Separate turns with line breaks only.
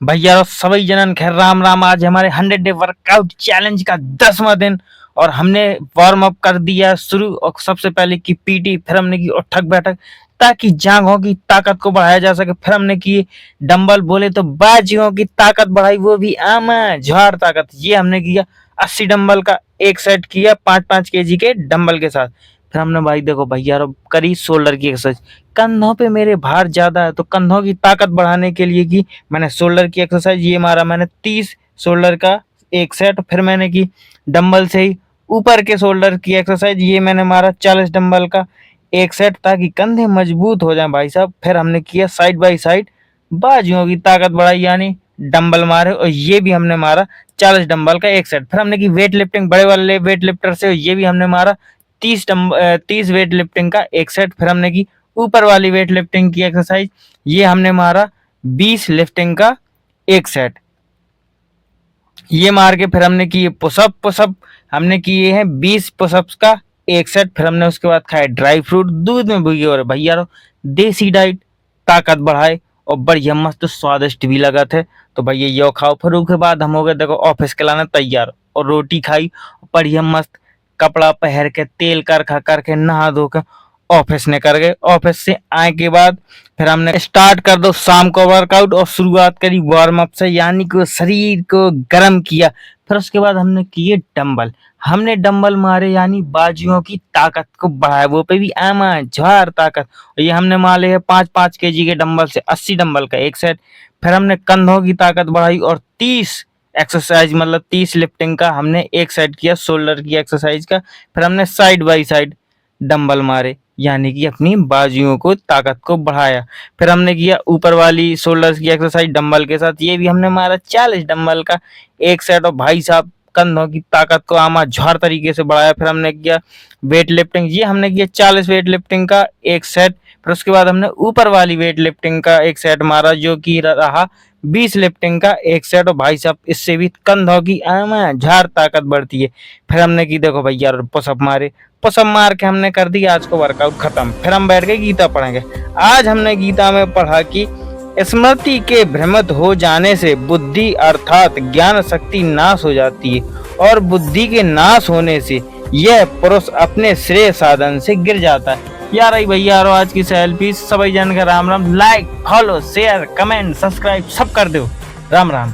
भैया और सभी जनन खैर राम राम। आज हमारे 100 डे वर्कआउट चैलेंज का 10वां दिन और हमने वार्म अप कर दिया शुरू। और सबसे पहले की पीटी, फिर हमने की उठक बैठक ताकि जांघों की ताकत को बढ़ाया जा सके। फिर हमने की डंबल, बोले तो बाजुओं की ताकत बढ़ाई, वो भी आमा झाड़ ताकत। ये हमने किया 80 डंबल का एक सेट किया 5-5 केजी के डंबल के साथ। फिर हमने भाई देखो भैया करी शोल्डर की एक्सरसाइज। कंधों पे मेरे भार ज्यादा है तो कंधों की ताकत बढ़ाने के लिए की मैंने शोल्डर की एक्सरसाइज। ये मारा मैंने 30 शोल्डर का एक सेट। फिर मैंने की डंबल से ही ऊपर के शोल्डर की एक्सरसाइज। ये मैंने मारा 40 डंबल का एक सेट ताकि कंधे मजबूत हो जाएं भाई साहब। फिर हमने किया साइड बाय साइड बाजुओं की ताकत बढ़ाई, यानी डंबल मारे, और ये भी हमने मारा 40 डंबल का एक सेट। फिर हमने की वेट लिफ्टिंग बड़े वाले वेट लिफ्टर से, ये भी हमने मारा 30 वेट लिफ्टिंग का एक सेट। फिर हमने की ऊपर वाली वेट लिफ्टिंग की एक्सरसाइज, ये हमने मारा 20 लिफ्टिंग का एक सेट। ये मार के फिर हमने की पुशअप पुशअप हमने किए हैं 20 पुशअप्स का एक सेट। फिर हमने उसके बाद खाया ड्राई फ्रूट दूध में भुगे, और भैया देसी डाइट ताकत बढ़ाए और बढ़िया मस्त स्वादिष्ट भी लगा थे। तो भैया यो खाओ। फिर उसके बाद हम हो गए देखो ऑफिस के लाना तैयार, और रोटी खाई बढ़िया मस्त, कपड़ा पहन के तेल कर खा करके नहा धो के ऑफिस ने कर गए। ऑफिस से आए के बाद फिर हमने स्टार्ट कर दो शाम को वर्कआउट, और शुरुआत करी वार्म अप से, यानी कि शरीर को गर्म किया। फिर उसके बाद हमने किए डंबल। हमने डंबल मारे यानी बाजुओं की ताकत को बढ़ाया, वो पे भी आमा झाड़ ताकत। और ये हमने मारे है 5-5 केजी के डंबल से 80 डंबल का एक सेट। फिर हमने कंधों की ताकत बढ़ाई और 30 एक्सरसाइज मतलब 30 लिफ्टिंग का हमने एक सेट किया शोल्डर की एक्सरसाइज का। फिर हमने साइड बाय साइड डंबल मारे, यानी कि अपनी बाजुओं को ताकत को बढ़ाया। फिर हमने किया ऊपर वाली शोल्डर्स की एक्सरसाइज डंबल के साथ, ये भी हमने मारा 40 डंबल का एक सेट। और भाई साहब कंधों की ताकत को आमा झाड़ तरीके से बढ़ाया। फिर हमने किया वेट लिफ्टिंग, ये हमने किया 40 वेट लिफ्टिंग का एक सेट। फिर उसके बाद हमने ऊपर वाली वेट लिफ्टिंग का एक सेट मारा, जो कि रहा 20 लिफ्टिंग का एक सेट। और भाई साहब इससे भी कंधों की आमा झाड़ ताकत बढ़ती है। फिर हमने की देखो भैया पुशअप मारे, पुशअप मार के हमने कर दी आज को वर्कआउट खत्म। फिर हम बैठ के गीता पढ़ेंगे। आज हमने गीता में पढ़ा कि स्मृति के भ्रमित हो जाने से बुद्धि अर्थात ज्ञान शक्ति नाश हो जाती है, और बुद्धि के नाश होने से यह पुरुष अपने श्रेय साधन से गिर जाता है। यार आई भैया आज की सेल्फी सभी जन का Ram Ram. Like follow share comment subscribe सब कर दो। राम राम।